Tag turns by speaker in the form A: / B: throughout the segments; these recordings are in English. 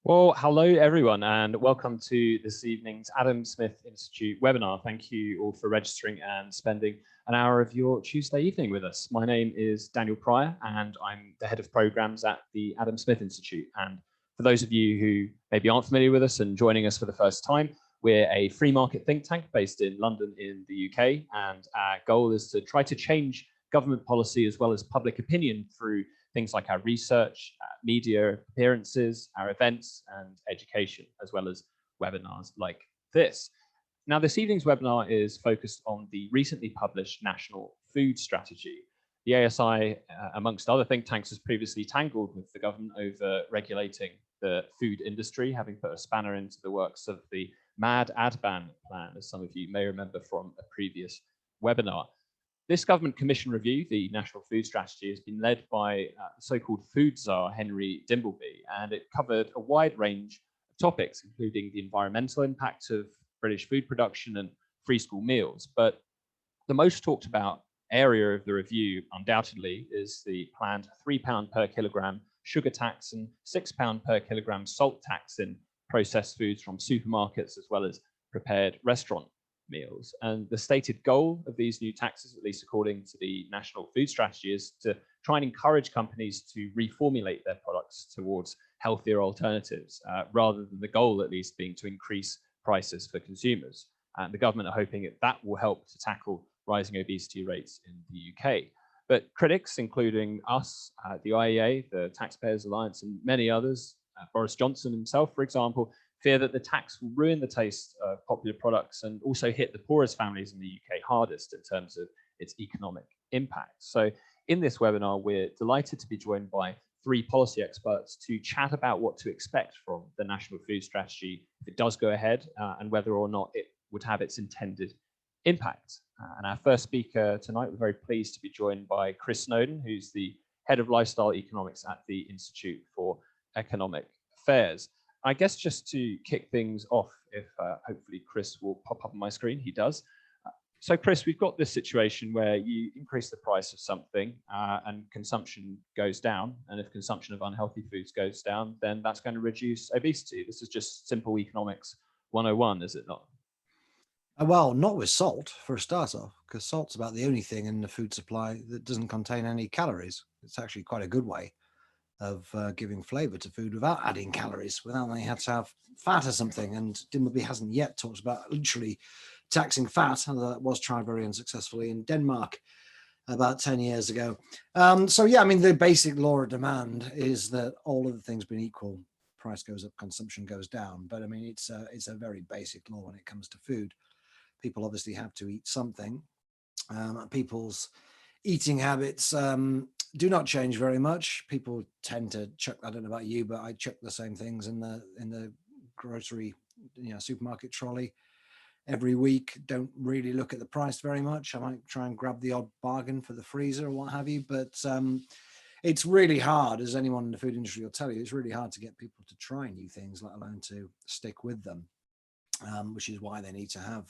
A: Well, hello everyone, and welcome to this evening's Adam Smith Institute webinar. Thank you all for registering and spending an hour of your Tuesday evening with us. My name is Daniel Pryor, and I'm the head of programs at the Adam Smith Institute. And for those of you who maybe aren't familiar with us and joining us for the first time, we're a free market think tank based in London in the UK, and our goal is to try to change government policy as well as public opinion through things like our research, media appearances, our events and education, as well as webinars like this. Now, this evening's webinar is focused on the recently published National Food Strategy. The ASI, amongst other think tanks, has previously tangled with the government over regulating the food industry, having put a spanner into the works of the MAD ad ban plan, as some of you may remember from a previous webinar. This government commission review, the National Food Strategy, has been led by the so-called food Tsar, Henry Dimbleby, and it covered a wide range of topics, including the environmental impact of British food production and free school meals. But the most talked about area of the review, undoubtedly, is the planned £3 per kilogram sugar tax and £6 per kilogram salt tax in processed foods from supermarkets, as well as prepared restaurant meals. And the stated goal of these new taxes, at least according to the National Food Strategy, is to try and encourage companies to reformulate their products towards healthier alternatives, rather than the goal at least being to increase prices for consumers. And the government are hoping that will help to tackle rising obesity rates in the UK. But critics, including us, the IEA, the Taxpayers Alliance, and many others, Boris Johnson himself, for example, fear that the tax will ruin the taste of popular products and also hit the poorest families in the UK hardest in terms of its economic impact. So in this webinar, we're delighted to be joined by three policy experts to chat about what to expect from the National Food Strategy if it does go ahead, and whether or not it would have its intended impact. And our first speaker tonight, we're very pleased to be joined by Chris Snowdon, who's the head of lifestyle economics at the Institute for Economic Affairs. I guess just to kick things off, if hopefully Chris will pop up on my screen, he does. So Chris, we've got this situation where you increase the price of something and consumption goes down. And if consumption of unhealthy foods goes down, then that's going to reduce obesity. This is just simple economics 101, is it not?
B: Well, not with salt, for a start off, because salt's about the only thing in the food supply that doesn't contain any calories. It's actually quite a good way of giving flavor to food without adding calories, without they had to have fat or something. And Dimbleby hasn't yet talked about literally taxing fat, although that was tried very unsuccessfully in Denmark about 10 years ago. So yeah, I mean, the basic law of demand is that all of the things being equal, price goes up, consumption goes down. But I mean, it's a very basic law when it comes to food. People obviously have to eat something. People's eating habits do not change very much. People tend to chuck, I don't know about you, but I chuck the same things in the grocery, supermarket trolley every week. Don't really look at the price very much. I might try and grab the odd bargain for the freezer or what have you, but it's really hard, as anyone in the food industry will tell you, it's really hard to get people to try new things, let alone to stick with them, which is why they need to have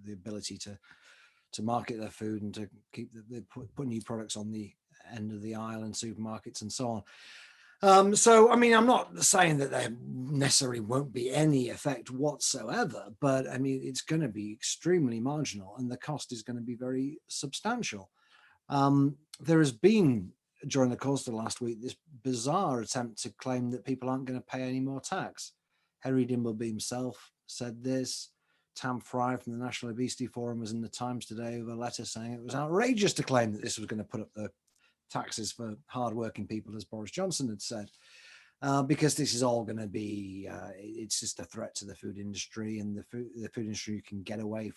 B: the ability to market their food and to keep put new products on the end of the aisle in supermarkets and so on. So I mean, I'm not saying that there necessarily won't be any effect whatsoever, but I mean, it's going to be extremely marginal and the cost is going to be very substantial. There has been, during the course of the last week, this bizarre attempt to claim that people aren't going to pay any more tax. Henry Dimbleby himself said this. Tam Fry from the National Obesity Forum was in the Times today with a letter saying it was outrageous to claim that this was going to put up the taxes for hardworking people, as Boris Johnson had said, because this is all going to be, it's just a threat to the food industry, and the food industry can get away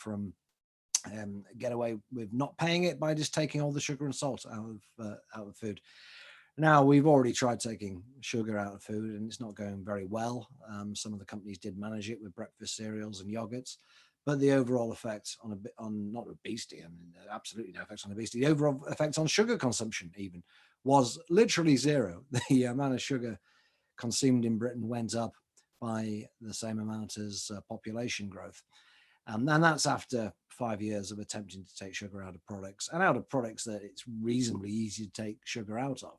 B: with not paying it by just taking all the sugar and salt out of food. Now, we've already tried taking sugar out of food and it's not going very well. Some of the companies did manage it with breakfast cereals and yogurts, but the overall effect on not obesity, I mean, absolutely no effects on obesity, the overall effect on sugar consumption even was literally zero. The amount of sugar consumed in Britain went up by the same amount as population growth. And that's after 5 years of attempting to take sugar out of products, and out of products that it's reasonably easy to take sugar out of.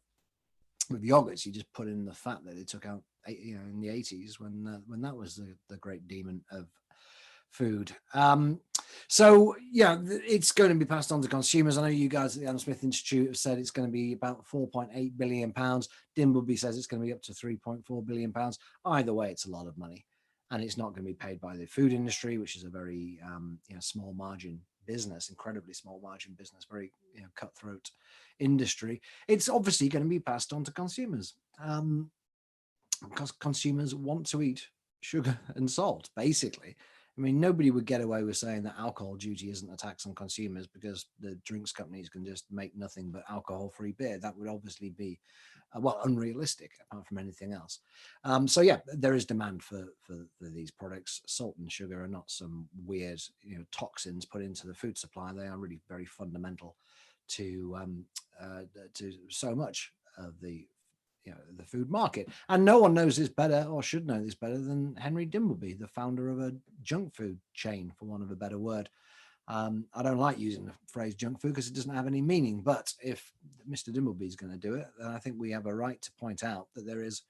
B: with yogurts, you just put in the fat that they took out, in the 80s when that was the great demon of food. So yeah, it's going to be passed on to consumers. I know you guys at the Adam Smith Institute have said it's going to be about 4.8 billion pounds. Dimbleby says it's going to be up to 3.4 billion pounds. Either way, it's a lot of money, and it's not going to be paid by the food industry, which is a very small margin business, incredibly small margin business, very cutthroat industry. It's obviously going to be passed on to consumers, because consumers want to eat sugar and salt, basically. I mean, nobody would get away with saying that alcohol duty isn't a tax on consumers because the drinks companies can just make nothing but alcohol-free beer. That would obviously be, unrealistic apart from anything else. So yeah, there is demand for these products. Salt and sugar are not some weird, toxins put into the food supply. They are really very fundamental to so much of the food market. And no one knows this better, or should know this better, than Henry Dimbleby, the founder of a junk food chain, for want of a better word. I don't like using the phrase junk food because it doesn't have any meaning, but if Mr. Dimbleby is going to do it, then I think we have a right to point out that there is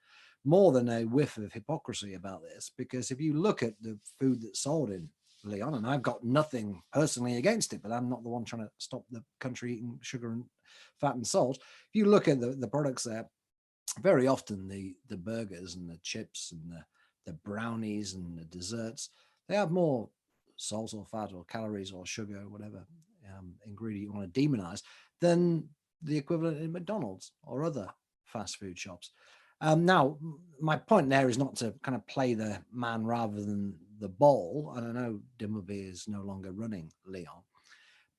B: more than a whiff of hypocrisy about this, because if you look at the food that's sold in Leon, and I've got nothing personally against it, but I'm not the one trying to stop the country eating sugar and fat and salt. If you look at the products there, very often the burgers and the chips and the brownies and the desserts, they have more salt or fat or calories or sugar or whatever ingredient you want to demonize than the equivalent in McDonald's or other fast food shops. Now, my point there is not to kind of play the man rather than the ball. And I know Dimbleby is no longer running Leon,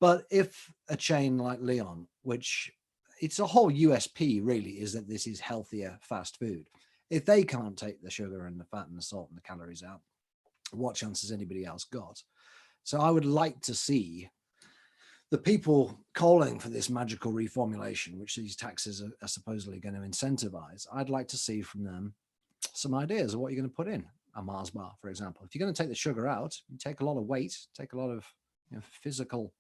B: but if a chain like Leon, which it's a whole USP really, is that this is healthier fast food. If they can't take the sugar and the fat and the salt and the calories out, what chance has anybody else got? So I would like to see the people calling for this magical reformulation, which these taxes are supposedly going to incentivize. I'd like to see from them some ideas of what you're going to put in a Mars bar, for example. If you're going to take the sugar out, you take a lot of weight, take a lot of physical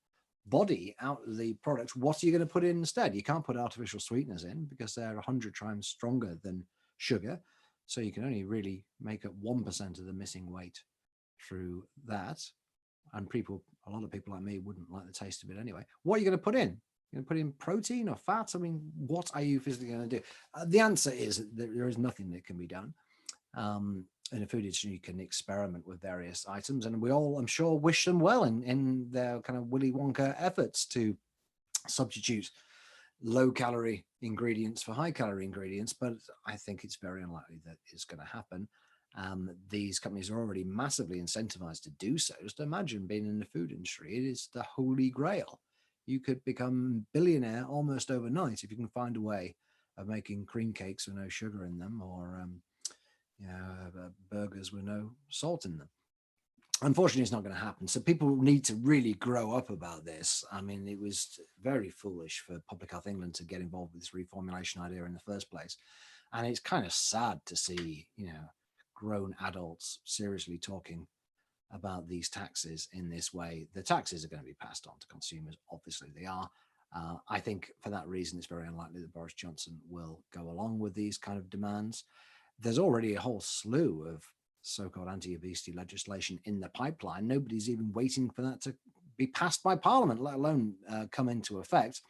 B: body out of the product. What are you going to put in instead? You can't put artificial sweeteners in because they're 100 times stronger than sugar. So you can only really make up 1% of the missing weight through that. And a lot of people like me wouldn't like the taste of it anyway. What are you going to put in? You're going to put in protein or fat? I mean, what are you physically going to do? The answer is that there is nothing that can be done. In a food industry, you can experiment with various items, and we all, I'm sure, wish them well in their kind of Willy Wonka efforts to substitute low-calorie ingredients for high-calorie ingredients. But I think it's very unlikely that it's going to happen. These companies are already massively incentivized to do so. Just imagine being in the food industry. It is the holy grail. You could become billionaire almost overnight if you can find a way of making cream cakes with no sugar in them, or burgers with no salt in them. Unfortunately, it's not going to happen. So people need to really grow up about this. I mean, it was very foolish for Public Health England to get involved with this reformulation idea in the first place. And it's kind of sad to see, grown adults seriously talking about these taxes in this way. The taxes are going to be passed on to consumers. Obviously, they are. I think for that reason, it's very unlikely that Boris Johnson will go along with these kind of demands. There's already a whole slew of so-called anti-obesity legislation in the pipeline. Nobody's even waiting for that to be passed by Parliament, let alone come into effect,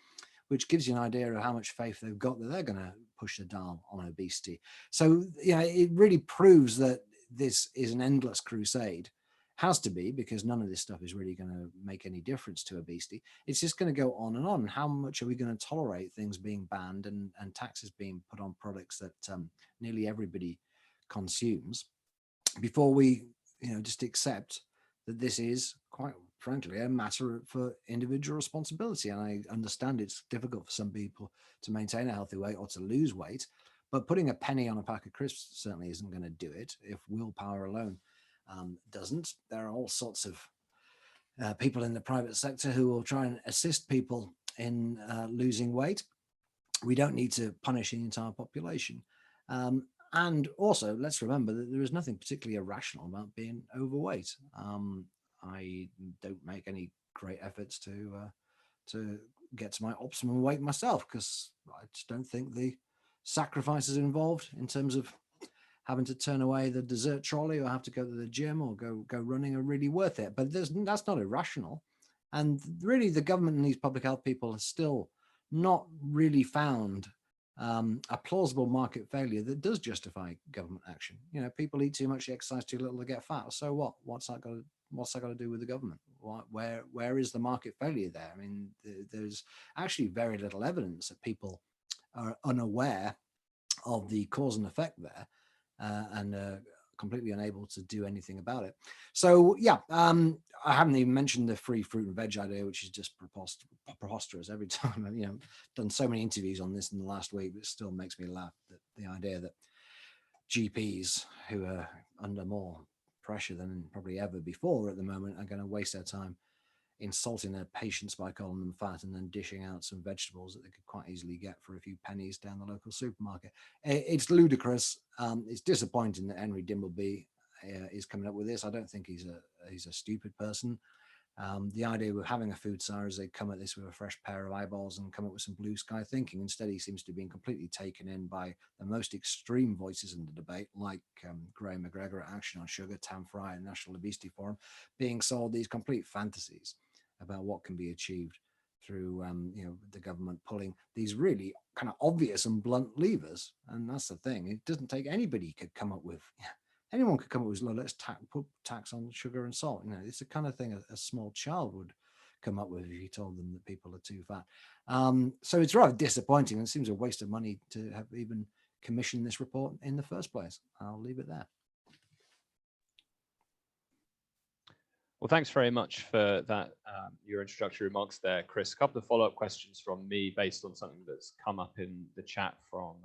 B: which gives you an idea of how much faith they've got that they're going to push the dial on obesity. So, it really proves that this is an endless crusade. Has to be, because none of this stuff is really going to make any difference to obesity. It's just going to go on and on. How much are we going to tolerate things being banned and taxes being put on products that nearly everybody consumes before we just accept that this is, quite frankly, a matter for individual responsibility? And I understand it's difficult for some people to maintain a healthy weight or to lose weight, but putting a penny on a pack of crisps certainly isn't going to do it if willpower alone doesn't. There are all sorts of people in the private sector who will try and assist people in losing weight. We don't need to punish the entire population. And also, let's remember that there is nothing particularly irrational about being overweight. I don't make any great efforts to get to my optimum weight myself, because I just don't think the sacrifices involved in terms of having to turn away the dessert trolley or have to go to the gym or go running are really worth it. But that's not irrational. And really, the government and these public health people have still not really found a plausible market failure that does justify government action. You know, people eat too much, exercise too little, to get fat. So what? What's that got to do with the government? Where is the market failure there? I mean, there's actually very little evidence that people are unaware of the cause and effect there, and completely unable to do anything about it. So yeah, I haven't even mentioned the free fruit and veg idea, which is just preposterous. Every time I've done so many interviews on this in the last week, it still makes me laugh. That the idea that GPs who are under more pressure than probably ever before at the moment are going to waste their time insulting their patients by calling them fat and then dishing out some vegetables that they could quite easily get for a few pennies down the local supermarket. It's ludicrous. It's disappointing that Henry Dimbleby is coming up with this. I don't think he's a stupid person. The idea of having a food Tsar is they come at this with a fresh pair of eyeballs and come up with some blue sky thinking. Instead, he seems to be completely taken in by the most extreme voices in the debate, like Graham McGregor at Action on Sugar, Tam Fry at National Obesity Forum, being sold these complete fantasies about what can be achieved through the government pulling these really kind of obvious and blunt levers. And that's the thing. It doesn't take anybody could come up with. Anyone could come up with, let's put tax on sugar and salt. It's the kind of thing a small child would come up with if you told them that people are too fat. So it's rather disappointing, and it seems a waste of money to have even commissioned this report in the first place. I'll leave it there.
A: Well, thanks very much for that, your introductory remarks there, Chris. A couple of follow-up questions from me based on something that's come up in the chat from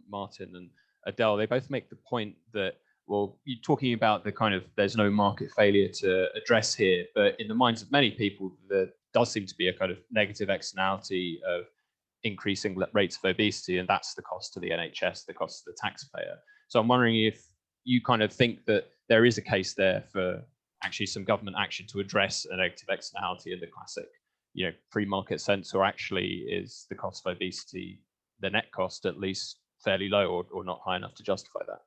A: Martin and Adele. They both make the point that, well, you're talking about the kind of there's no market failure to address here, but in the minds of many people, there does seem to be a kind of negative externality of increasing rates of obesity, and that's the cost to the NHS, the cost to the taxpayer. So I'm wondering if you kind of think that there is a case there for actually some government action to address a negative externality in the classic, free market sense, or actually is the cost of obesity, the net cost at least, fairly low or not high enough to justify that?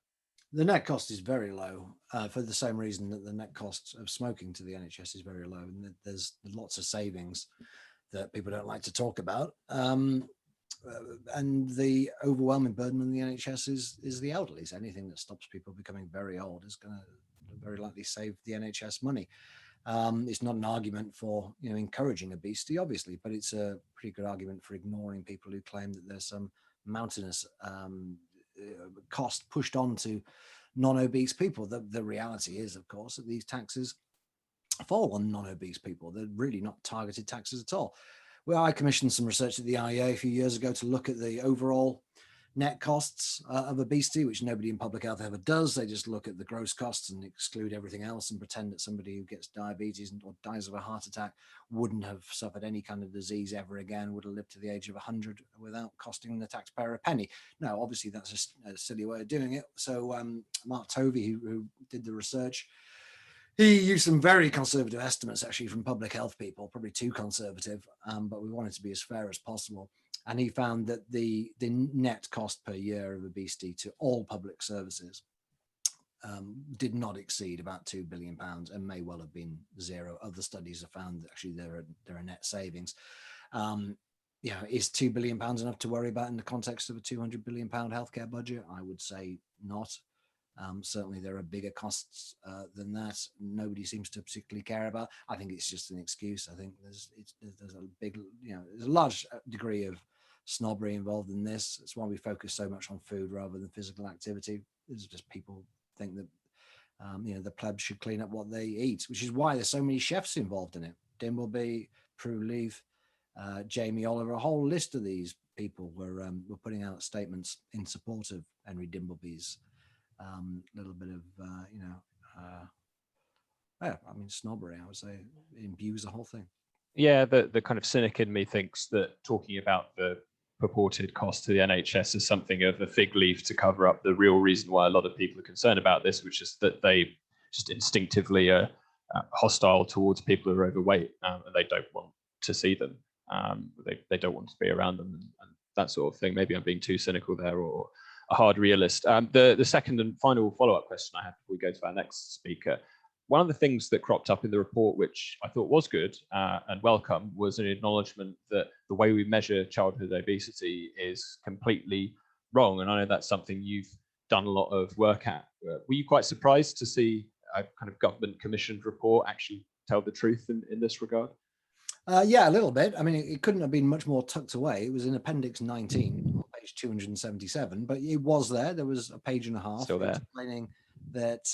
B: The net cost is very low for the same reason that the net cost of smoking to the NHS is very low, and there's lots of savings that people don't like to talk about. And the overwhelming burden on the NHS is the elderly. So anything that stops people becoming very old is going to very likely save the NHS money. It's not an argument for encouraging obesity, obviously, but it's a pretty good argument for ignoring people who claim that there's some mountainous cost pushed on to non-obese people. The reality is, of course, that these taxes fall on non-obese people. They're really not targeted taxes at all. Well, I commissioned some research at the IEA a few years ago to look at the overall net costs of obesity, which nobody in public health ever does. They just look at the gross costs and exclude everything else and pretend that somebody who gets diabetes or dies of a heart attack wouldn't have suffered any kind of disease ever again, would have lived to the age of 100 without costing the taxpayer a penny. Now, obviously, that's a silly way of doing it. So Mark Tovey, who did the research, he used some very conservative estimates, actually, from public health people, probably too conservative, but we wanted to be as fair as possible. And he found that the net cost per year of obesity to all public services did not exceed about £2 billion and may well have been zero. Other studies have found that actually there are net savings. Is £2 billion enough to worry about in the context of a £200 billion healthcare budget? I would say not. Certainly there are bigger costs than that. Nobody seems to particularly care about. I think it's just an excuse. I think there's a large degree of snobbery involved in this. It's why we focus so much on food rather than physical activity. It's just people think that the plebs should clean up what they eat, which is why there's so many chefs involved in it. Dimbleby, Prue Leith, Jamie Oliver, a whole list of these people were putting out statements in support of Henry Dimbleby's little bit of snobbery, I would say. It imbues the whole thing.
A: Yeah, the kind of cynic in me thinks that talking about the purported cost to the NHS is something of a fig leaf to cover up the real reason why a lot of people are concerned about this, which is that they just instinctively are hostile towards people who are overweight, and they don't want to see them. They don't want to be around them, and that sort of thing. Maybe I'm being too cynical there, or a hard realist. The second and final follow-up question I have before we go to our next speaker. One of the things that cropped up in the report, which I thought was good and welcome, was an acknowledgement that the way we measure childhood obesity is completely wrong. And I know that's something you've done a lot of work at. Were you quite surprised to see a kind of government commissioned report actually tell the truth in this regard?
B: Yeah, a little bit. I mean, it couldn't have been much more tucked away. It was in Appendix 19, on page 277, but it was there. There was a page and a half
A: Still there.
B: explaining that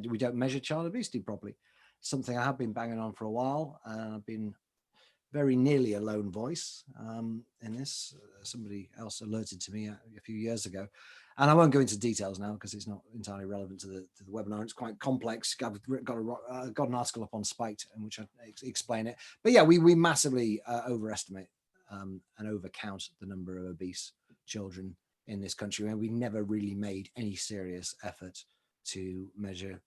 B: we don't measure child obesity properly. Something I have been banging on for a while, and I've been very nearly a lone voice in this. Somebody else alerted to me a few years ago. And I won't go into details now because it's not entirely relevant to the webinar. It's quite complex. I've got an article up on Spiked in which I explain it. But yeah, we massively overestimate and overcount the number of obese children in this country. And we never really made any serious effort to measure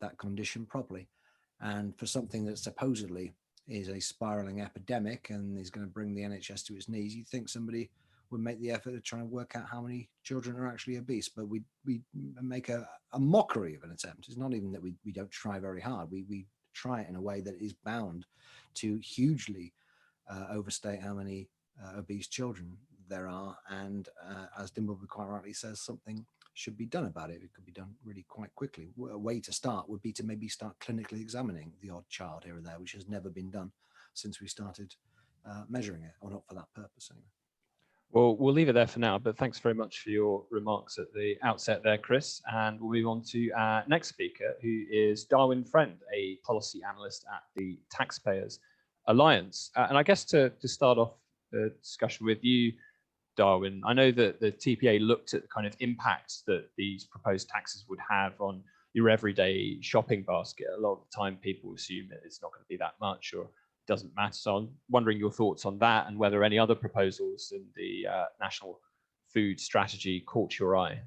B: that condition properly. And for something that supposedly is a spiraling epidemic and is going to bring the NHS to its knees, you'd think somebody would make the effort to try and work out how many children are actually obese, but we make a mockery of an attempt. It's not even that we don't try very hard. We try it in a way that is bound to hugely overstate how many obese children there are. And as Dimbleby quite rightly says, something should be done about it. It could be done really quite quickly. A way to start would be to maybe start clinically examining the odd child here or there, which has never been done since we started measuring it, or not for that purpose anyway.
A: Well, we'll leave it there for now, but thanks very much for your remarks at the outset there, Chris. And we'll move on to our next speaker, who is Darwin Friend, a policy analyst at the Taxpayers Alliance. And I guess to start off the discussion with you, Darwin, I know that the TPA looked at the kind of impacts that these proposed taxes would have on your everyday shopping basket. A lot of the time people assume that it's not going to be that much or doesn't matter. So I'm wondering your thoughts on that and whether any other proposals in the National Food Strategy caught your eye.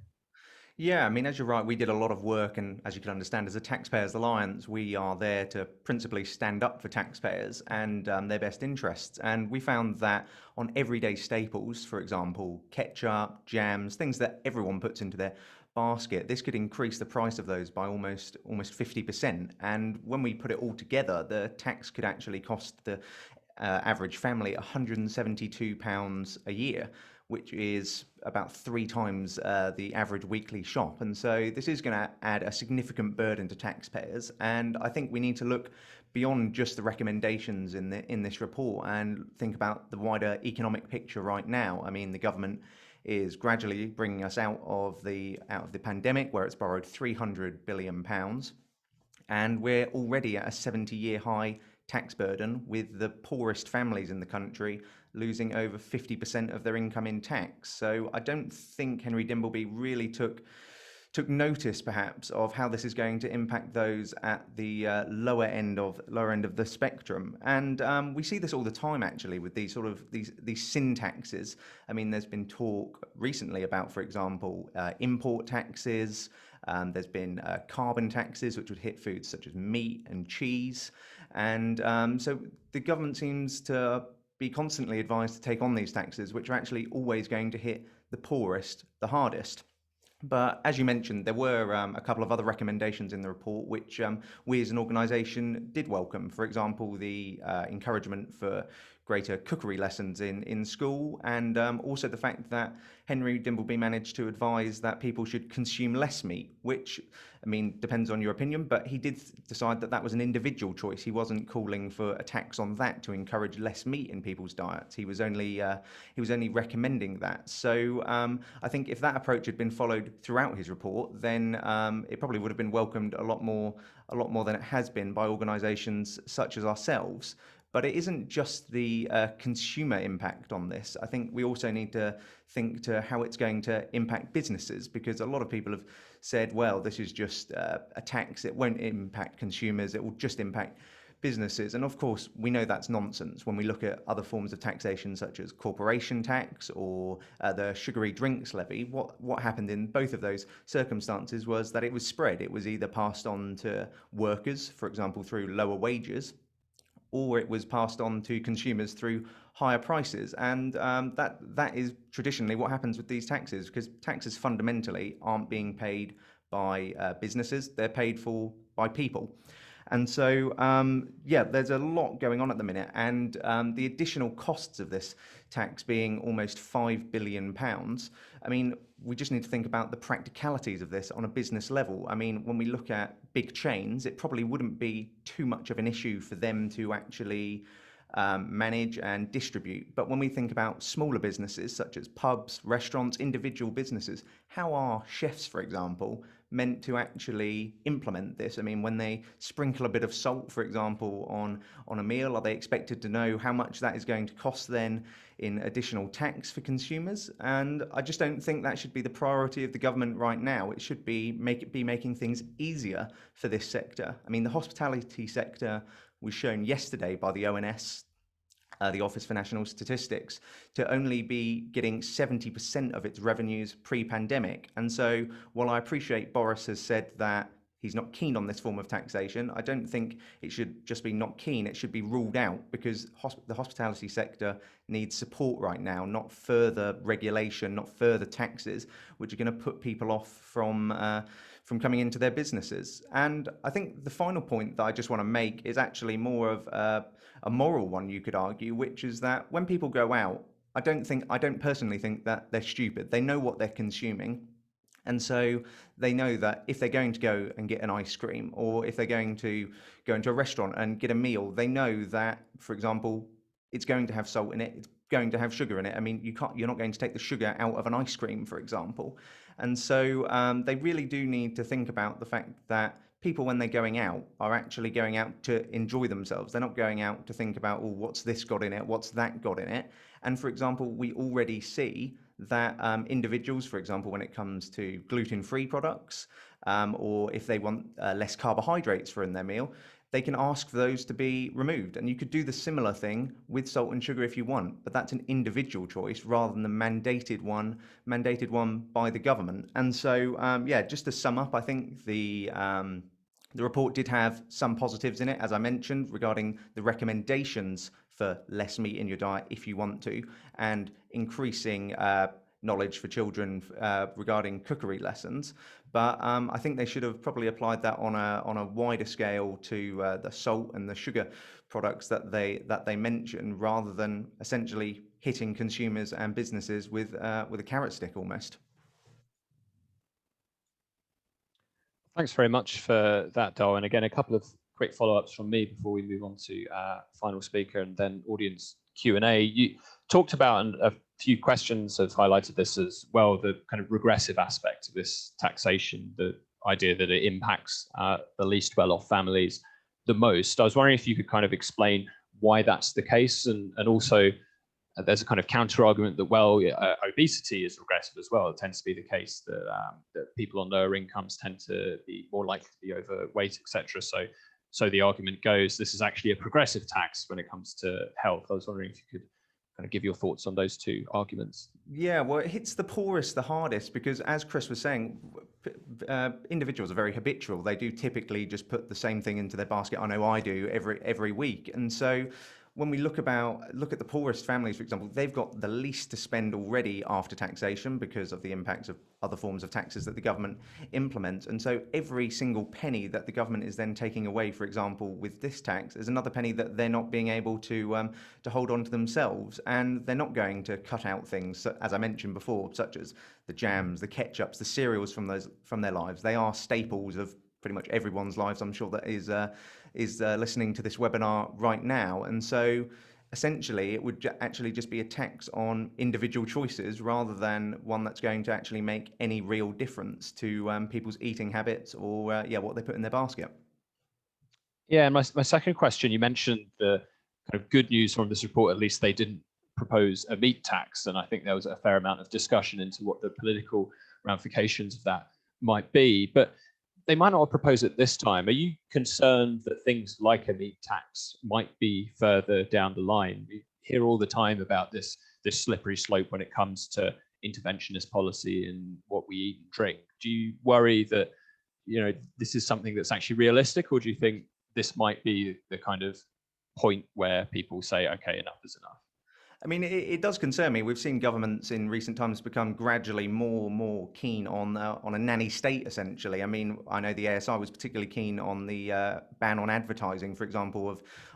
C: Yeah, I mean, as you're right, we did a lot of work, and as you can understand, as a Taxpayers Alliance, we are there to principally stand up for taxpayers and their best interests. And we found that on everyday staples, for example, ketchup, jams, things that everyone puts into their basket, this could increase the price of those by almost 50%. And when we put it all together, the tax could actually cost the average family £172 a year, which is about 3 times the average weekly shop. And so this is going to add a significant burden to taxpayers. And I think we need to look beyond just the recommendations in this report and think about the wider economic picture right now. I mean, the government is gradually bringing us out of the pandemic, where it's borrowed £300 billion. And we're already at a 70-year high tax burden, with the poorest families in the country losing over 50% of their income in tax. So I don't think Henry Dimbleby really took notice, perhaps, of how this is going to impact those at the lower end of the spectrum. And we see this all the time, actually, with these sin taxes. I mean, there's been talk recently about, for example, import taxes. There's been carbon taxes, which would hit foods such as meat and cheese. And so the government seems to be constantly advised to take on these taxes, which are actually always going to hit the poorest the hardest. But as you mentioned, there were a couple of other recommendations in the report which we as an organisation did welcome. For example, the encouragement for greater cookery lessons in school, and also the fact that Henry Dimbleby managed to advise that people should consume less meat, which, I mean, depends on your opinion, but he did decide that that was an individual choice. He wasn't calling for a tax on that to encourage less meat in people's diets. He was only recommending that. So I think if that approach had been followed throughout his report, then it probably would have been welcomed a lot more than it has been by organisations such as ourselves. But it isn't just the consumer impact on this. I think we also need to think to how it's going to impact businesses, because a lot of people have said, well, this is just a tax. It won't impact consumers. It will just impact businesses. And of course, we know that's nonsense when we look at other forms of taxation, such as corporation tax or the sugary drinks levy. What happened in both of those circumstances was that it was spread. It was either passed on to workers, for example, through lower wages, or it was passed on to consumers through higher prices. And that is traditionally what happens with these taxes, because taxes fundamentally aren't being paid by businesses, they're paid for by people. And so, yeah, there's a lot going on at the minute, and the additional costs of this tax being almost £5 billion. I mean, we just need to think about the practicalities of this on a business level. I mean, when we look at big chains, it probably wouldn't be too much of an issue for them to actually manage and distribute. But when we think about smaller businesses such as pubs, restaurants, individual businesses, how are chefs, for example, meant to actually implement this? I mean, when they sprinkle a bit of salt, for example, on a meal, are they expected to know how much that is going to cost then in additional tax for consumers? And I just don't think that should be the priority of the government right now. It should be making things easier for this sector. I mean, the hospitality sector was shown yesterday by the ONS, the Office for National Statistics, to only be getting 70% of its revenues pre-pandemic. And so while I appreciate Boris has said that he's not keen on this form of taxation, I don't think it should just be not keen, it should be ruled out, because the hospitality sector needs support right now, not further regulation, not further taxes, which are going to put people off from coming into their businesses. And I think the final point that I just want to make is actually more of a moral one, you could argue, which is that when people go out, I don't personally think that they're stupid. They know what they're consuming. And so they know that if they're going to go and get an ice cream, or if they're going to go into a restaurant and get a meal, they know that, for example, it's going to have salt in it, it's going to have sugar in it. I mean, you're not going to take the sugar out of an ice cream, for example. And so they really do need to think about the fact that people, when they're going out, are actually going out to enjoy themselves. They're not going out to think about, oh, what's this got in it? What's that got in it? And for example, we already see that individuals, for example, when it comes to gluten-free products, or if they want less carbohydrates for in their meal, they can ask for those to be removed. And you could do the similar thing with salt and sugar if you want, but that's an individual choice rather than the mandated one by the government. And so, yeah, just to sum up, I think the report did have some positives in it, as I mentioned, regarding the recommendations for less meat in your diet if you want to, and increasing knowledge for children regarding cookery lessons. But I think they should have probably applied that on a wider scale to the salt and the sugar products that they mention, rather than essentially hitting consumers and businesses with a carrot stick almost.
A: Thanks very much for that, Darwin. Again, a couple of quick follow-ups from me before we move on to our final speaker and then audience Q&A. You talked about, and a few questions have highlighted this as well, the kind of regressive aspect of this taxation, the idea that it impacts the least well-off families the most. I was wondering if you could kind of explain why that's the case, and also there's a kind of counter argument that, well, obesity is regressive as well. It tends to be the case that, that people on lower incomes tend to be more likely to be overweight, etc. So the argument goes, this is actually a progressive tax when it comes to health. I was wondering if you could kind of give your thoughts on those two arguments.
C: Yeah, well, it hits the poorest the hardest, because as Chris was saying, individuals are very habitual. They do typically just put the same thing into their basket. I know I do every week. And so when we look at the poorest families, for example, they've got the least to spend already after taxation because of the impacts of other forms of taxes that the government implements. And so every single penny that the government is then taking away, for example, with this tax, is another penny that they're not being able to hold on to themselves. And they're not going to cut out things, as I mentioned before, such as the jams, the ketchups, the cereals from their lives. They are staples of pretty much everyone's lives, I'm sure, that is listening to this webinar right now. And so essentially it would actually just be a tax on individual choices, rather than one that's going to actually make any real difference to people's eating habits or what they put in their basket.
A: Yeah, and my second question, you mentioned the kind of good news from this report, at least they didn't propose a meat tax, and I think there was a fair amount of discussion into what the political ramifications of that might be, but they might not have proposed it this time. Are you concerned that things like a meat tax might be further down the line? We hear all the time about this slippery slope when it comes to interventionist policy and what we eat and drink. Do you worry that, you know, this is something that's actually realistic, or do you think this might be the kind of point where people say, okay, enough is enough?
C: I mean, it does concern me. We've seen governments in recent times become gradually more keen on a nanny state, essentially. I mean, I know the ASI was particularly keen on the ban on advertising, for example,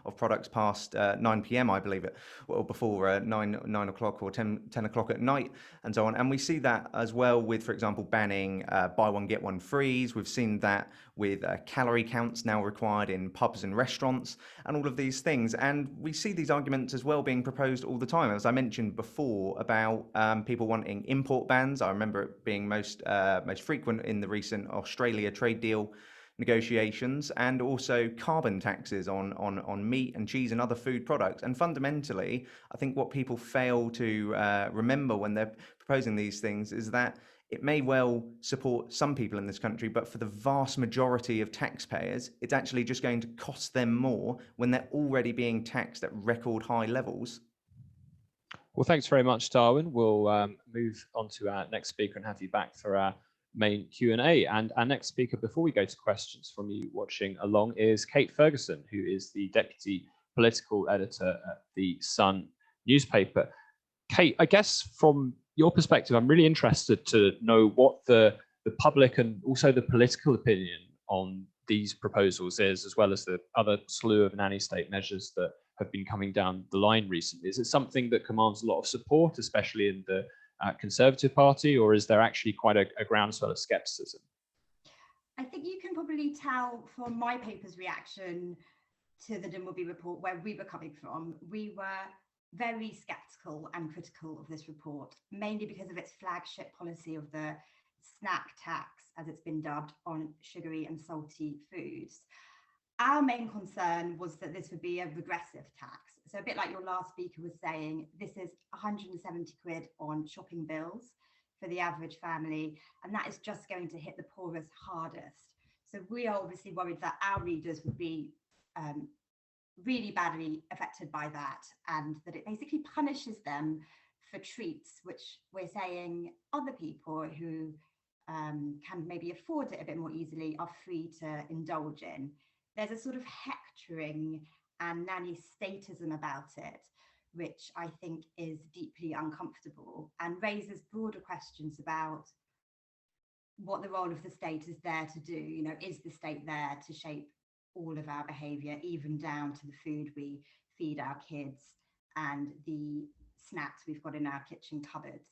C: of products past 9 p.m. I believe it, or before 9 o'clock or 10 o'clock at night, and so on. And we see that as well with, for example, banning buy one get one frees. We've seen that with calorie counts now required in pubs and restaurants, and all of these things. And we see these arguments as well being proposed all the time. As I mentioned before about people wanting import bans, I remember it being most frequent in the recent Australia trade deal negotiations, and also carbon taxes on meat and cheese and other food products. And fundamentally, I think what people fail to remember when they're proposing these things is that it may well support some people in this country, but for the vast majority of taxpayers, it's actually just going to cost them more when they're already being taxed at record high levels.
A: Well, thanks very much, Darwin. We'll move on to our next speaker and have you back for our main Q&A. And our next speaker, before we go to questions from you watching along, is Kate Ferguson, who is the Deputy Political Editor at the Sun newspaper. Kate, I guess from your perspective, I'm really interested to know what the public and also the political opinion on these proposals is, as well as the other slew of nanny state measures that have been coming down the line recently. Is it something that commands a lot of support, especially in the Conservative Party, or is there actually quite a groundswell of scepticism?
D: I think you can probably tell from my paper's reaction to the Dimbleby report where we were coming from. We were very sceptical and critical of this report, mainly because of its flagship policy of the snack tax, as it's been dubbed, on sugary and salty foods. Our main concern was that this would be a regressive tax. So a bit like your last speaker was saying, this is 170 quid on shopping bills for the average family, and that is just going to hit the poorest hardest. So we are obviously worried that our readers would be really badly affected by that, and that it basically punishes them for treats, which we're saying other people who can maybe afford it a bit more easily are free to indulge in. There's a sort of hectoring and nanny statism about it, which I think is deeply uncomfortable and raises broader questions about what the role of the state is there to do. You know, is the state there to shape all of our behaviour, even down to the food we feed our kids and the snacks we've got in our kitchen cupboards?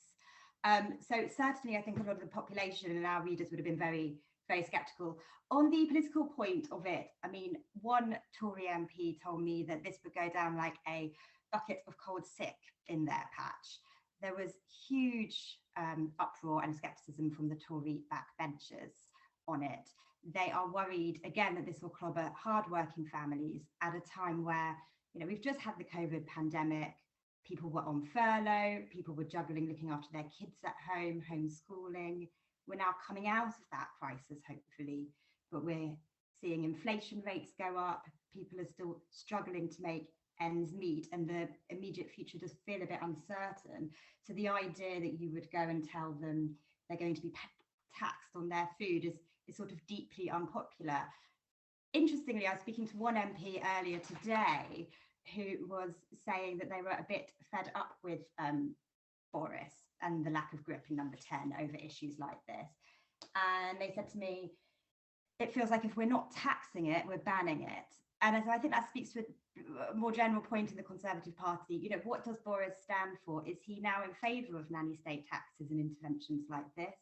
D: So certainly I think a lot of the population and our readers would have been very sceptical. On the political point of it, I mean, one Tory MP told me that this would go down like a bucket of cold sick in their patch. There was huge uproar and scepticism from the Tory backbenchers on it. They are worried, again, that this will clobber hardworking families at a time where, you know, we've just had the COVID pandemic. People were on furlough, people were juggling looking after their kids at home, homeschooling. We're now coming out of that crisis, hopefully, but we're seeing inflation rates go up. People are still struggling to make ends meet, and the immediate future does feel a bit uncertain. So the idea that you would go and tell them they're going to be taxed on their food is sort of deeply unpopular. Interestingly, I was speaking to one MP earlier today who was saying that they were a bit fed up with Boris and the lack of grip in number 10 over issues like this. And they said to me, it feels like if we're not taxing it, we're banning it. And so I think that speaks to a more general point in the Conservative Party. You know, what does Boris stand for? Is he now in favour of nanny state taxes and interventions like this?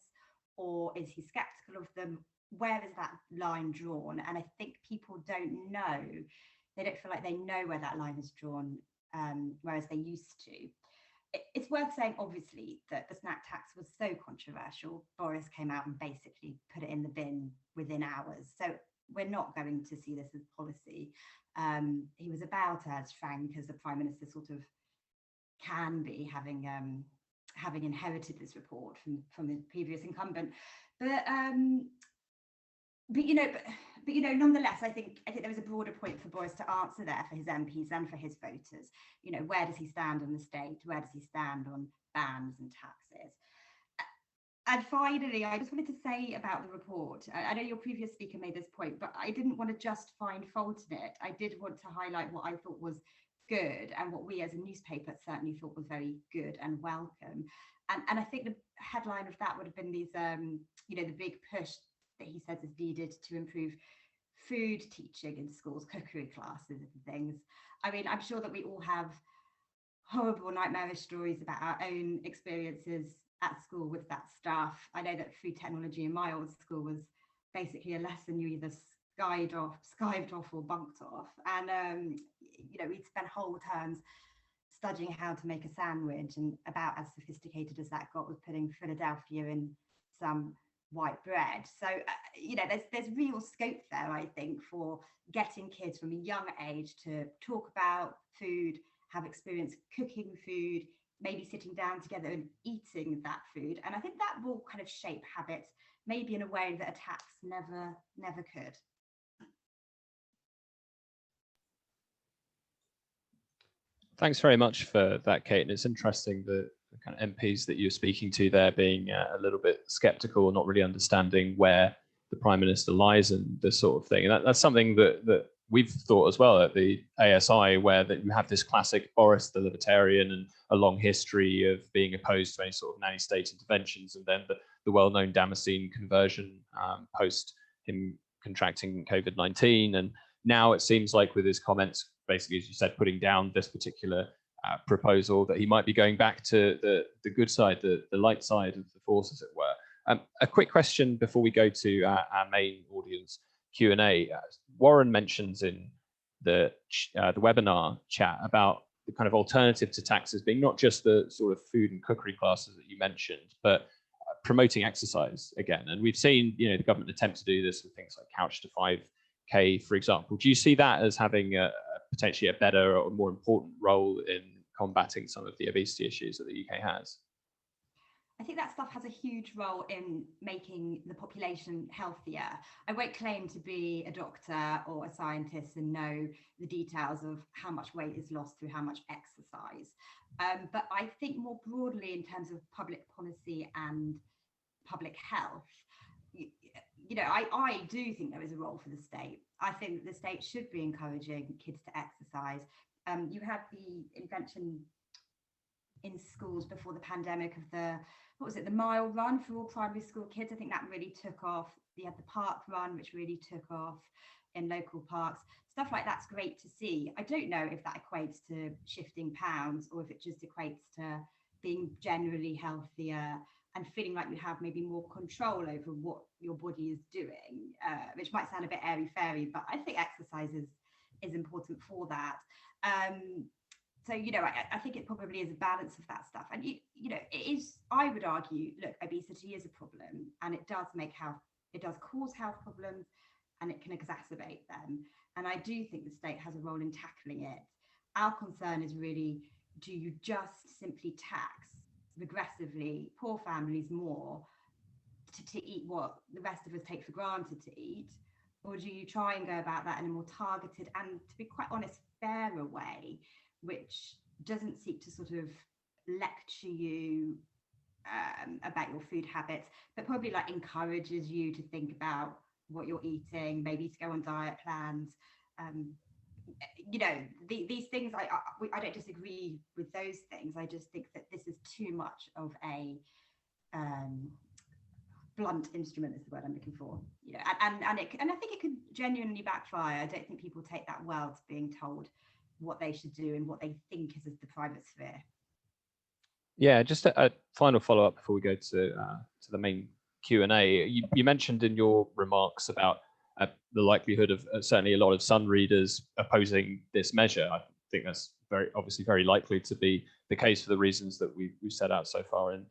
D: Or is he sceptical of them? Where is that line drawn? And I think people don't know. They don't feel like they know where that line is drawn, whereas they used to. It's worth saying, obviously, that the snack tax was so controversial. Boris came out and basically put it in the bin within hours. So we're not going to see this as policy. He was about as frank as the Prime Minister sort of can be, having inherited this report from the previous incumbent. But you know, nonetheless, I think there was a broader point for Boris to answer there for his MPs and for his voters. You know, where does he stand on the state? Where does he stand on bans and taxes? And finally, I just wanted to say about the report. I know your previous speaker made this point, but I didn't want to just find fault in it. I did want to highlight what I thought was good, and what we as a newspaper certainly thought was very good and welcome. And I think the headline of that would have been these, the big push that he says is needed to improve food teaching in schools, cookery classes and things. I mean, I'm sure that we all have horrible, nightmarish stories about our own experiences at school with that stuff. I know that food technology in my old school was basically a lesson you either skived off or bunked off. And, we'd spend whole terms studying how to make a sandwich, and about as sophisticated as that got was putting Philadelphia in some white bread. So, there's real scope there, I think, for getting kids from a young age to talk about food, have experience cooking food, maybe sitting down together and eating that food. And I think that will kind of shape habits, maybe in a way that a tax never could.
A: Thanks very much for that, Kate. And it's interesting the kind of MPs that you're speaking to there being a little bit skeptical, not really understanding where the Prime Minister lies and this sort of thing. And that's something that we've thought as well at the ASI, where that you have this classic Boris the Libertarian and a long history of being opposed to any sort of nanny state interventions, and then the well-known Damascene conversion post him contracting COVID-19. And now it seems like with his comments, basically, as you said, putting down this particular proposal, that he might be going back to the good side, the light side of the force, as it were. A quick question before we go to our main audience Q&A. Warren mentions in the webinar chat about the kind of alternative to taxes being not just the sort of food and cookery classes that you mentioned, but promoting exercise again. And we've seen, the government attempt to do this with things like Couch to 5K, for example. Do you see that as having potentially a better or more important role in combating some of the obesity issues that the UK has?
D: I think that stuff has a huge role in making the population healthier. I won't claim to be a doctor or a scientist and know the details of how much weight is lost through how much exercise. But I think more broadly in terms of public policy and public health, I do think there is a role for the state. I think that the state should be encouraging kids to exercise. You had the invention in schools before the pandemic of the mile run for all primary school kids. I think that really took off. You had the park run, which really took off in local parks. Stuff like that's great to see. I don't know if that equates to shifting pounds or if it just equates to being generally healthier and feeling like you have maybe more control over what your body is doing, which might sound a bit airy-fairy, but I think exercise is important for that. So, I think it probably is a balance of that stuff. And, it is, I would argue, look, obesity is a problem, and it does cause health problems, and it can exacerbate them. And I do think the state has a role in tackling it. Our concern is really, do you just simply tax regressively poor families more to eat what the rest of us take for granted to eat? Or do you try and go about that in a more targeted and, to be quite honest, fairer way, which doesn't seek to sort of lecture you about your food habits, but probably like encourages you to think about what you're eating, maybe to go on diet plans. These things, I don't disagree with those things. I just think that this is too much of a blunt instrument is the word I'm looking for. And I think it could genuinely backfire. I don't think people take that well to being told what they should do and what they think is the private sphere.
A: Yeah, just a final follow-up before we go to the main Q&A. You mentioned in your remarks about the likelihood of certainly a lot of Sun readers opposing this measure. I think that's very likely to be the case for the reasons that we've set out so far in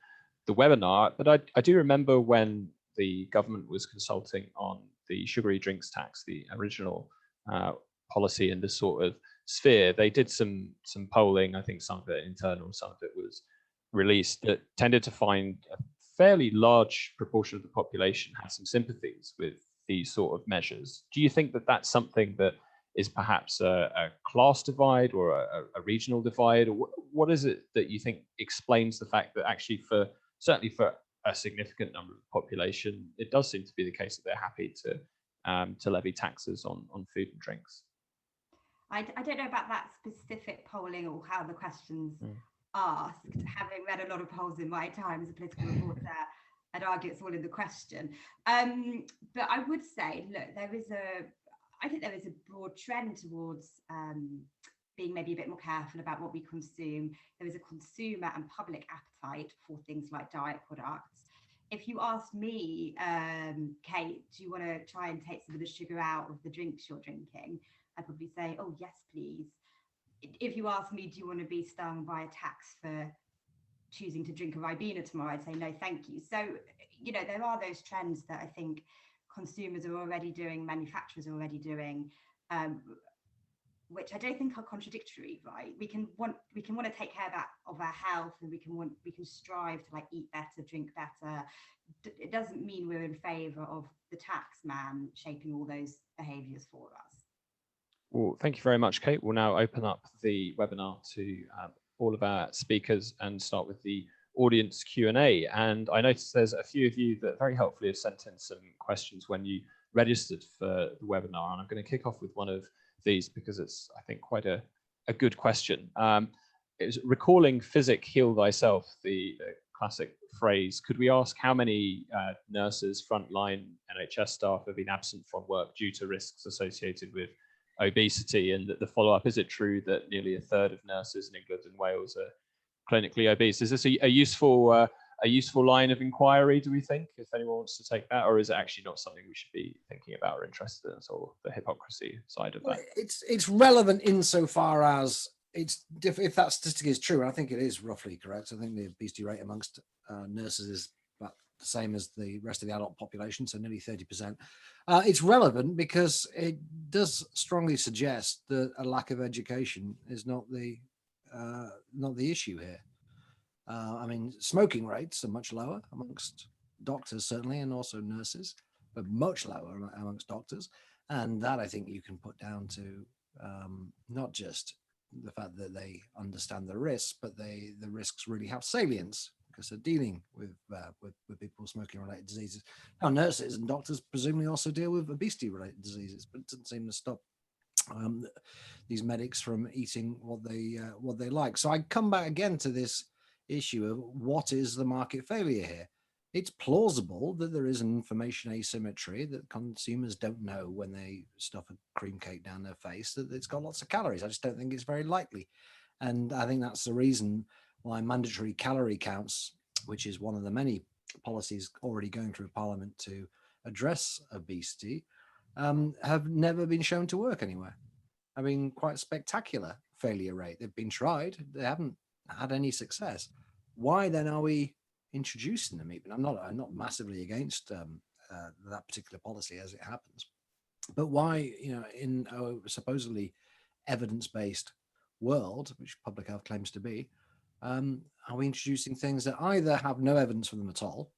A: the webinar. But I do remember when the government was consulting on the sugary drinks tax, the original policy in this sort of sphere, they did some polling. I think some of it internal, some of it was released, that tended to find a fairly large proportion of the population had some sympathies with these sort of measures. Do you think that that's something that is perhaps a class divide or a regional divide? Or what is it that you think explains the fact that actually certainly for a significant number of the population, it does seem to be the case that they're happy to levy taxes on food and drinks?
D: I don't know about that specific polling or how the questions asked. Having read a lot of polls in my time as a political reporter, I'd argue it's all in the question. But I would say, look, I think there is a broad trend towards being maybe a bit more careful about what we consume. There is a consumer and public appetite for things like diet products. If you asked me, Kate, do you want to try and take some of the sugar out of the drinks you're drinking? I'd probably say, oh, yes, please. If you ask me, do you want to be stung by a tax for choosing to drink a Ribena tomorrow? I'd say, no, thank you. So, you know, there are those trends that I think consumers are already doing, manufacturers are already doing, which I don't think are contradictory, right? We can want to take care of our health, and we can strive to like eat better, drink better. It doesn't mean we're in favour of the tax man shaping all those behaviours for us.
A: Well, thank you very much, Kate. We'll now open up the webinar to all of our speakers and start with the audience Q&A. And I noticed there's a few of you that very helpfully have sent in some questions when you registered for the webinar. And I'm going to kick off with one of these because it's, I think, quite a good question. It's recalling physic heal thyself, the classic phrase. Could we ask how many nurses, frontline NHS staff have been absent from work due to risks associated with obesity? And the follow-up, is it true that nearly a third of nurses in England and Wales are clinically obese? Is this a useful line of inquiry, do we think, if anyone wants to take that, or is it actually not something we should be thinking about or interested in, or the hypocrisy side of that?
B: It's relevant insofar as if that statistic is true, and I think it is roughly correct. I think the obesity rate amongst nurses is about the same as the rest of the adult population, so nearly 30%. It's relevant because it does strongly suggest that a lack of education is not the issue here. I mean, smoking rates are much lower amongst doctors, certainly, and also nurses, but much lower amongst doctors. And that, I think, you can put down to not just the fact that they understand the risks, but the risks really have salience because they're dealing with people with smoking-related diseases. Now, nurses and doctors presumably also deal with obesity-related diseases, but it doesn't seem to stop these medics from eating what they like. So I come back again to this issue of what is the market failure here. It's plausible that there is an information asymmetry, that consumers don't know when they stuff a cream cake down their face that it's got lots of calories. I just don't think it's very likely. And I think that's the reason why mandatory calorie counts, which is one of the many policies already going through Parliament to address obesity, have never been shown to work anywhere. I mean, quite spectacular failure rate. They've been tried. They haven't had any success. Why then are we introducing them? Even I'm not massively against that particular policy as it happens, but why, in a supposedly evidence-based world, which public health claims to be, are we introducing things that either have no evidence for them at all,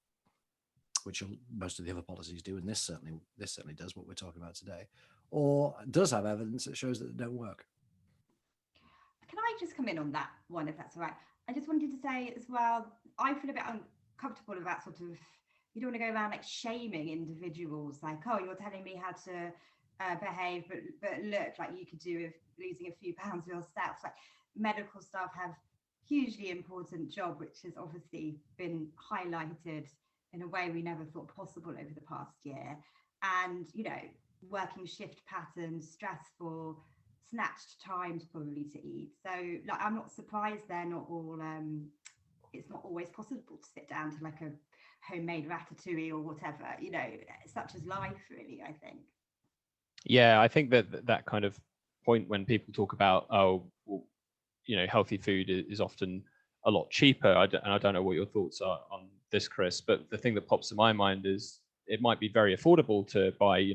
B: which most of the other policies do, and this certainly does what we're talking about today, or does have evidence that shows that they don't work?
D: Can I just come in on that one, if that's all right? I just wanted to say as well, I feel a bit uncomfortable about sort of, you don't want to go around like shaming individuals, like, oh, you're telling me how to behave, but look, like you could do with losing a few pounds yourself. Like medical staff have hugely important job, which has obviously been highlighted in a way we never thought possible over the past year. And, working shift patterns, stressful, snatched times probably to eat. So like, I'm not surprised they're not all, it's not always possible to sit down to like a homemade ratatouille or whatever, such as life really, I think.
A: Yeah, I think that kind of point when people talk about, healthy food is often a lot cheaper. And I don't know what your thoughts are on this, Chris, but the thing that pops in my mind is it might be very affordable to buy, a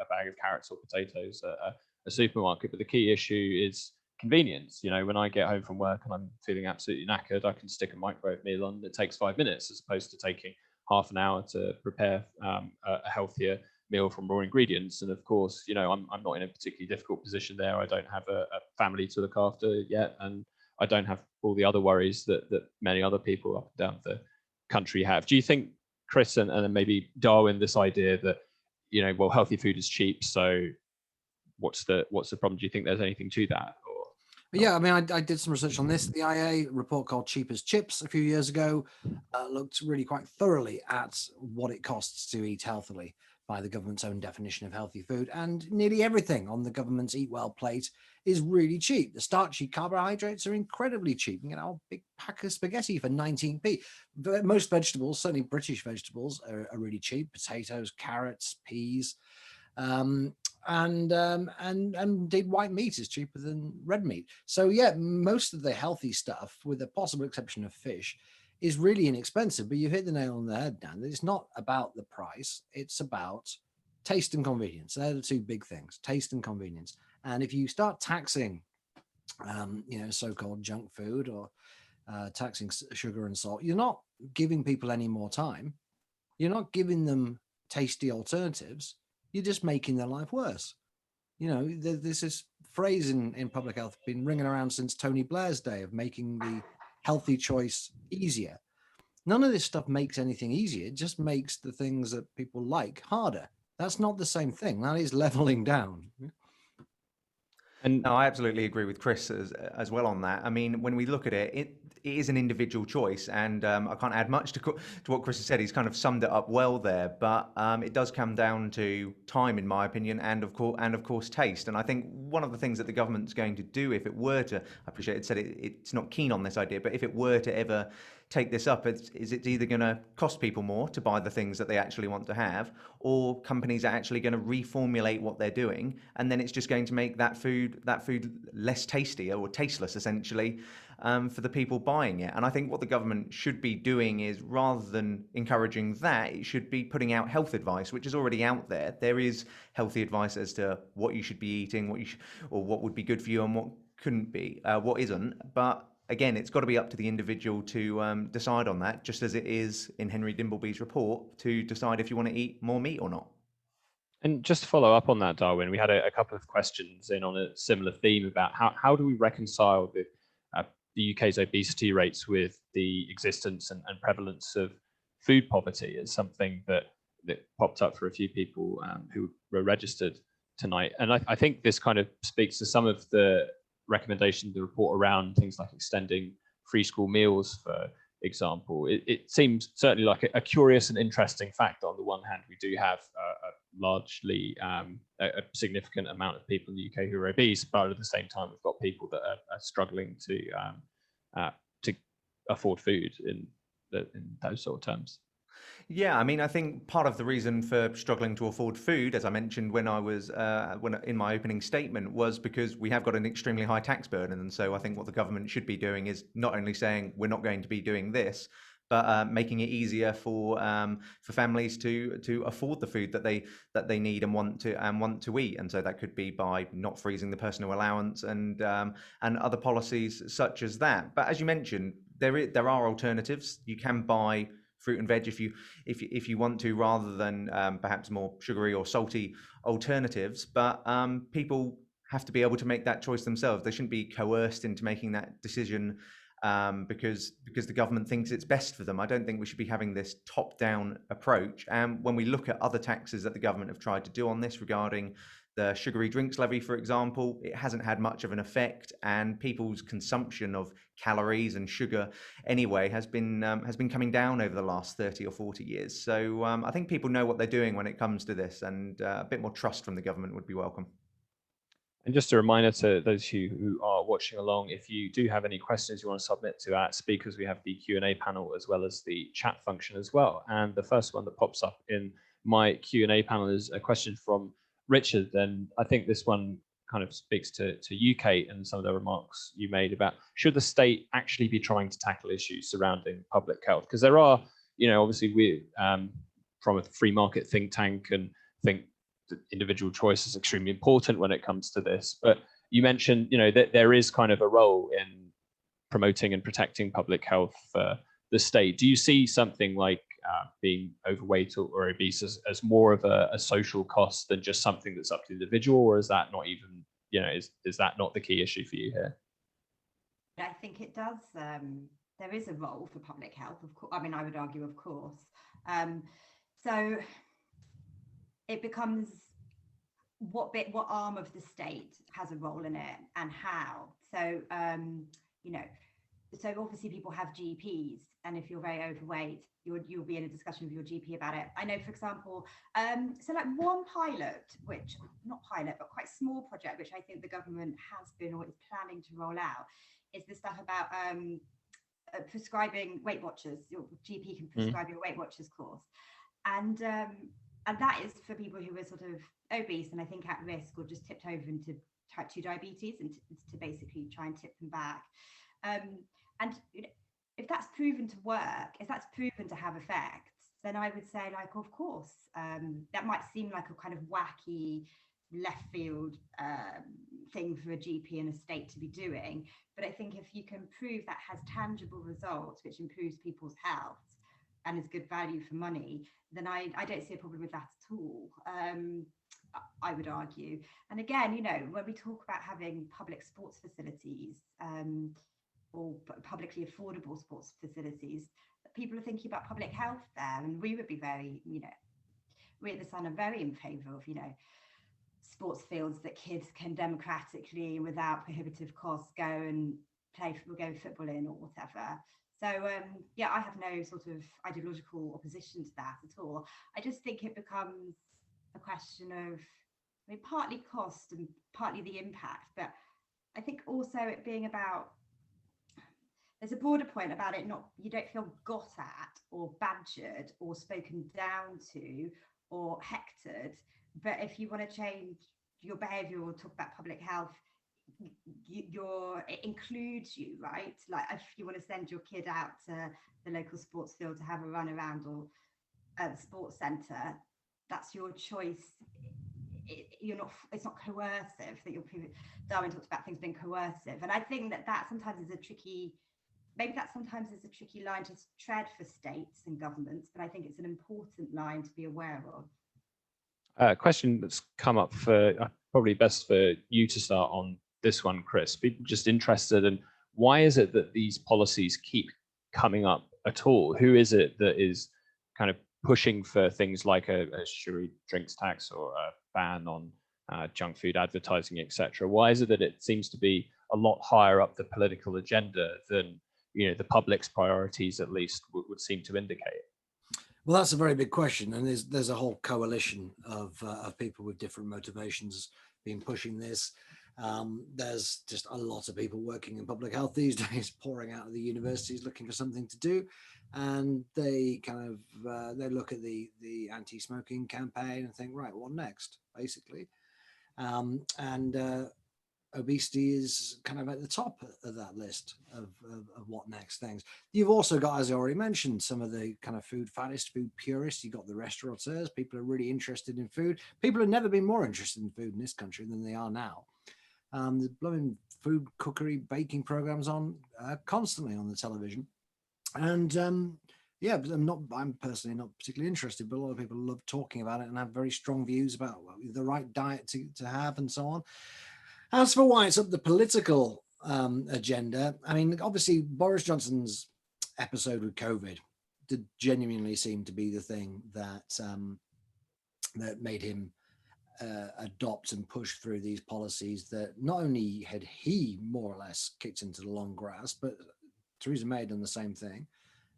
A: bag of carrots or potatoes at a supermarket, but the key issue is convenience. When I get home from work and I'm feeling absolutely knackered, I can stick a microwave meal on. It takes 5 minutes as opposed to taking half an hour to prepare a healthier meal from raw ingredients. And of course, I'm not in a particularly difficult position there. I don't have a family to look after yet, and I don't have all the other worries that many other people up and down the country have. Do you think, Chris, and then maybe Darwin, this idea that, healthy food is cheap, so what's the problem? Do you think there's anything to that? Or
B: yeah, I mean, I did some research on this. The IA report called Cheap as Chips a few years ago looked really quite thoroughly at what it costs to eat healthily by the government's own definition of healthy food. And nearly everything on the government's Eat Well plate is really cheap. The starchy carbohydrates are incredibly cheap. You can get a big pack of spaghetti for 19p. But most vegetables, certainly British vegetables, are really cheap. Potatoes, carrots, peas. And indeed white meat is cheaper than red meat. So yeah, most of the healthy stuff, with the possible exception of fish, is really inexpensive. But you hit the nail on the head, Dan. It's not about the price, it's about taste and convenience. They're the two big things: taste and convenience. And if you start taxing so-called junk food, or taxing sugar and salt, you're not giving people any more time, you're not giving them tasty alternatives, you're just making their life worse. There's this phrase in public health been ringing around since Tony Blair's day of making the healthy choice easier. None of this stuff makes anything easier. It just makes the things that people like harder. That's not the same thing. That is leveling down.
A: and
C: No, I absolutely agree with Chris as well on that. I mean, when we look at it, it is an individual choice, and I can't add much to what Chris has said. He's kind of summed it up well there. But it does come down to time, in my opinion, and of course, taste. And I think one of the things that the government's going to do, if it were to, I appreciate it said it's not keen on this idea, but if it were to ever take this up, it's either going to cost people more to buy the things that they actually want to have, or companies are actually going to reformulate what they're doing, and then it's just going to make that food less tasty or tasteless, essentially, for the people buying it. And I think what the government should be doing is, rather than encouraging that, it should be putting out health advice, which is already out there. There is healthy advice as to what you should be eating, or what would be good for you and what couldn't be, what isn't. But again, it's got to be up to the individual to decide on that, just as it is in Henry Dimbleby's report to decide if you want to eat more meat or not.
A: And just to follow up on that, Darwin, we had a couple of questions in on a similar theme about how do we reconcile the UK's obesity rates with the existence and prevalence of food poverty. Is something that popped up for a few people who were registered tonight. And I think this kind of speaks to some of the recommendations of the report around things like extending free school meals, for example. It seems certainly like a curious and interesting fact. On the one hand, we do have a largely a significant amount of people in the UK who are obese, but at the same time, we've got people that are struggling to afford food in those sort of terms.
C: Yeah, I mean, I think part of the reason for struggling to afford food, as I mentioned when I was in my opening statement, was because we have got an extremely high tax burden. And so I think what the government should be doing is not only saying we're not going to be doing this, but making it easier for families to afford the food that they need and want to eat. And so that could be by not freezing the personal allowance and other policies such as that. But as you mentioned, there are alternatives. You can buy fruit and veg if you want to, rather than perhaps more sugary or salty alternatives. But people have to be able to make that choice themselves. They shouldn't be coerced into making that decision because the government thinks it's best for them. I don't think we should be having this top-down approach. And when we look at other taxes that the government have tried to do on this, regarding the sugary drinks levy, for example, it hasn't had much of an effect, and people's consumption of calories and sugar anyway has been coming down over the last 30 or 40 years. So I think people know what they're doing when it comes to this, and a bit more trust from the government would be welcome.
A: And just a reminder to those who are watching along, if you do have any questions you want to submit to our speakers, we have the Q&A panel as well as the chat function as well. And the first one that pops up in my Q&A panel is a question from Richard. And I think this one kind of speaks to UK and some of the remarks you made about, should the state actually be trying to tackle issues surrounding public health? Because there are, obviously we from a free market think tank and think individual choice is extremely important when it comes to this. But you mentioned, that there is kind of a role in promoting and protecting public health for the state. Do you see something like being overweight or obese as more of a social cost than just something that's up to the individual, or is that not even, is that not the key issue for you here?
D: I think it does. There is a role for public health, of course. I mean, I would argue, of course. So it becomes what arm of the state has a role in it and how. So, you know, so obviously people have GPs, and if you're very overweight, you'll be in a discussion with your GP about it. I know, for example, so like one pilot, which not pilot, but quite small project, which I think the government has been or is planning to roll out, is the stuff about prescribing Weight Watchers. Your GP can prescribe your Weight Watchers course, and that is for people who are sort of obese and I think at risk or just tipped over into type 2 diabetes, and to basically try and tip them back. And you know, if that's proven to work, if that's proven to have effects, then I would say, like, of course, that might seem like a kind of wacky left field thing for a GP and a state to be doing. But I think if you can prove that has tangible results, which improves people's health and is good value for money, then I don't see a problem with that at all. I would argue. And again, you know, when we talk about having public sports facilities, or publicly affordable sports facilities, people are thinking about public health there. And we would be very, you know, we at the Sun are very in favour of, you know, sports fields that kids can democratically, without prohibitive costs, go and go football in or whatever. So yeah, I have no sort of ideological opposition to that at all. I just think it becomes a question of, I mean, partly cost and partly the impact, but I think also it being about, there's a broader point about it, not, you don't feel got at or badgered or spoken down to or hectored, but if you want to change your behavior or talk about public health, it includes you, right? Like if you want to send your kid out to the local sports field to have a run around, or a sports centre, that's your choice. It's not coercive. That Darwin talked about things being coercive, and I think that sometimes is a tricky, maybe that sometimes is a tricky line to tread for states and governments, but I think it's an important line to be aware of.
A: A question that's come up for probably best for you to start on this one, Chris. Be just interested in, why is it that these policies keep coming up at all? Who is it that is kind of pushing for things like a sugary drinks tax or a ban on junk food advertising, etc.? Why is it that it seems to be a lot higher up the political agenda than, you know, the public's priorities at least would seem to indicate?
B: Well, that's a very big question, and there's a whole coalition of people with different motivations being pushing this. There's just a lot of people working in public health these days, pouring out of the universities looking for something to do, and they kind of they look at the anti-smoking campaign and think, right, what next, basically, and obesity is kind of at the top of that list of what next things. You've also got, as I already mentioned, some of the kind of food fattists, food purists. You've got the restaurateurs. People are really interested in food. People have never been more interested in food in this country than they are now. There's blooming food cookery, baking programs on constantly on the television. And yeah, I'm personally not particularly interested, but a lot of people love talking about it and have very strong views about the right diet to have and so on. As for why it's up the political agenda, I mean, obviously Boris Johnson's episode with COVID did genuinely seem to be the thing that that made him adopt and push through these policies that not only had he more or less kicked into the long grass, but Theresa May had done the same thing,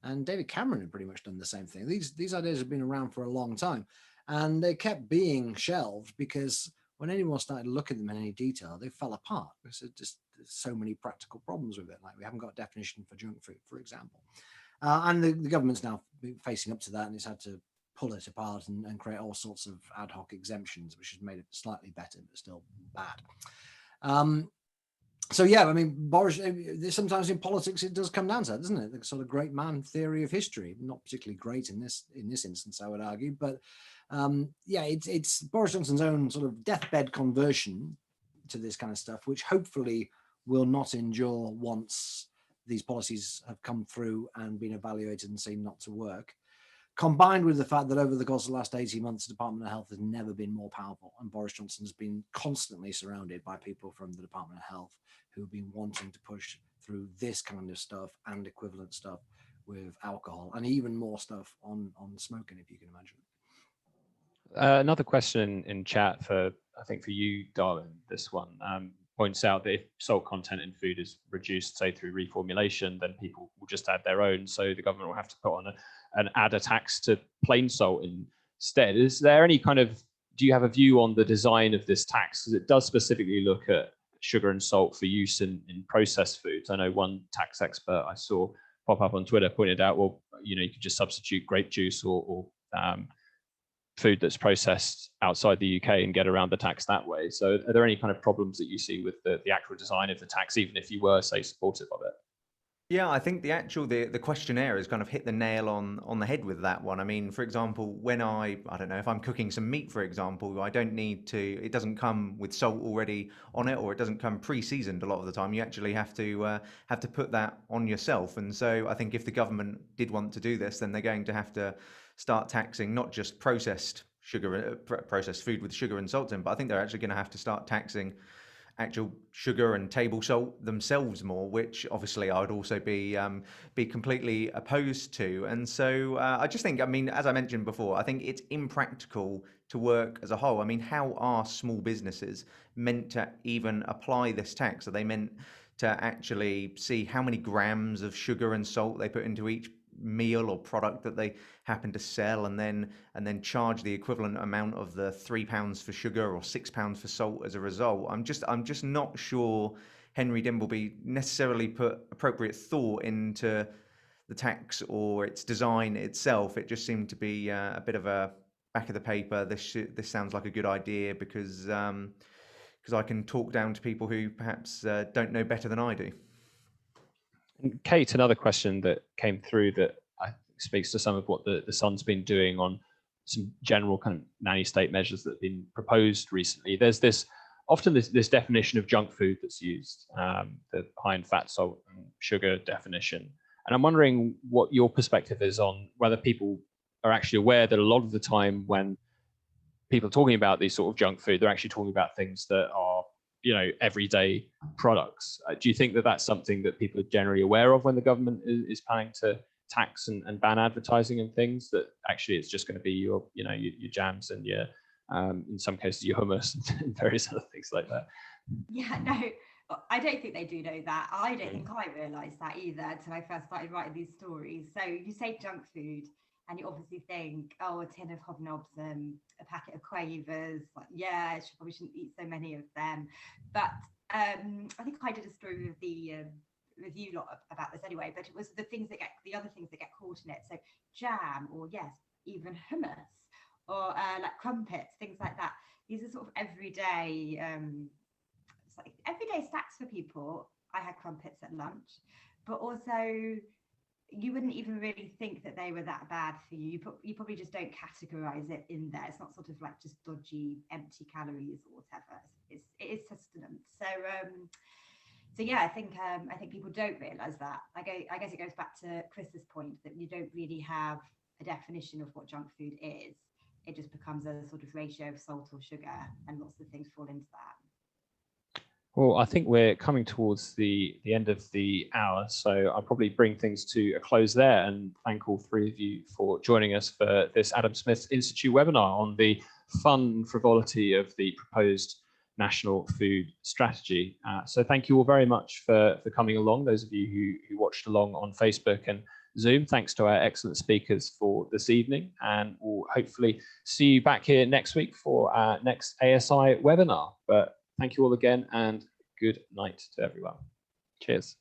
B: and David Cameron had pretty much done the same thing. These ideas have been around for a long time, and they kept being shelved because when anyone started looking at them in any detail, they fell apart because there's so many practical problems with it. Like we haven't got a definition for junk food, for example. And the government's now facing up to that, and it's had to pull it apart and create all sorts of ad hoc exemptions, which has made it slightly better, but still bad. So yeah, I mean, Boris, sometimes in politics it does come down to that, doesn't it? The sort of great man theory of history, not particularly great in this instance, I would argue, but yeah, it's Boris Johnson's own sort of deathbed conversion to this kind of stuff, which hopefully will not endure once these policies have come through and been evaluated and seen not to work. Combined with the fact that over the course of the last 18 months, the Department of Health has never been more powerful, and Boris Johnson has been constantly surrounded by people from the Department of Health who have been wanting to push through this kind of stuff and equivalent stuff with alcohol, and even more stuff on smoking, if you can imagine.
A: Another question in chat for, I think for you, Darwin, this one points out that if salt content in food is reduced, say through reformulation, then people will just add their own. So the government will have to put on add a tax to plain salt instead. Is there any kind of, do you have a view on the design of this tax? Because it does specifically look at sugar and salt for use in processed foods. I know one tax expert I saw pop up on Twitter pointed out, well, you know, you could just substitute grape juice or food that's processed outside the UK and get around the tax that way. So are there any kind of problems that you see with the actual design of the tax, even if you were, say, supportive of it?
C: Yeah, I think the questionnaire has kind of hit the nail on the head with that one. I mean, for example, when I don't know, if I'm cooking some meat, for example, I don't need to, it doesn't come with salt already on it, or it doesn't come pre-seasoned a lot of the time. You actually have to put that on yourself. And so I think if the government did want to do this, then they're going to have to start taxing not just processed food with sugar and salt in, but I think they're actually going to have to start taxing actual sugar and table salt themselves more, which obviously I would also be completely opposed to. And so I just think, I mean, as I mentioned before, I think it's impractical to work as a whole. I mean, how are small businesses meant to even apply this tax? Are they meant to actually see how many grams of sugar and salt they put into each meal or product that they happen to sell, and then charge the equivalent amount of the £3 for sugar or £6 for salt as a result? I'm just not sure Henry Dimbleby necessarily put appropriate thought into the tax or its design itself. It just seemed to be a bit of a back of the paper. This sounds like a good idea because I can talk down to people who perhaps don't know better than I do.
A: Kate, another question that came through that I think speaks to some of what the Sun's been doing on some general kind of nanny state measures that have been proposed recently. There's often this definition of junk food that's used, the high in fat, salt, and sugar definition. And I'm wondering what your perspective is on whether people are actually aware that a lot of the time when people are talking about these sort of junk food, they're actually talking about things that are, you know, everyday products. Do you think that that's something that people are generally aware of when the government is planning to tax and ban advertising and things, that actually it's just going to be your, you know, your jams and your, in some cases, your hummus and various other things like that?
D: Yeah, no, I don't think they do know that. I don't think I realised that either until I first started writing these stories. So you say junk food, and you obviously think, oh, a tin of hobnobs and a packet of quavers. Like, yeah, probably shouldn't eat so many of them. But I think I did a story with the review lot about this anyway. But it was the other things that get caught in it. So jam, or yes, even hummus, or like crumpets, things like that. These are sort of everyday, it's like everyday snacks for people. I had crumpets at lunch, but also you wouldn't even really think that they were that bad for you. You probably just don't categorize it in there. It's not sort of like just dodgy, empty calories or whatever. It is sustenance. So yeah, I think people don't realize that. I guess it goes back to Chris's point that you don't really have a definition of what junk food is. It just becomes a sort of ratio of salt or sugar, and lots of things fall into that.
A: Well, I think we're coming towards the end of the hour, so I'll probably bring things to a close there and thank all three of you for joining us for this Adam Smith Institute webinar on the fun and frivolity of the proposed National Food Strategy. So thank you all very much for coming along, those of you who watched along on Facebook and Zoom. Thanks to our excellent speakers for this evening, and we'll hopefully see you back here next week for our next ASI webinar. But thank you all again, and good night to everyone. Cheers.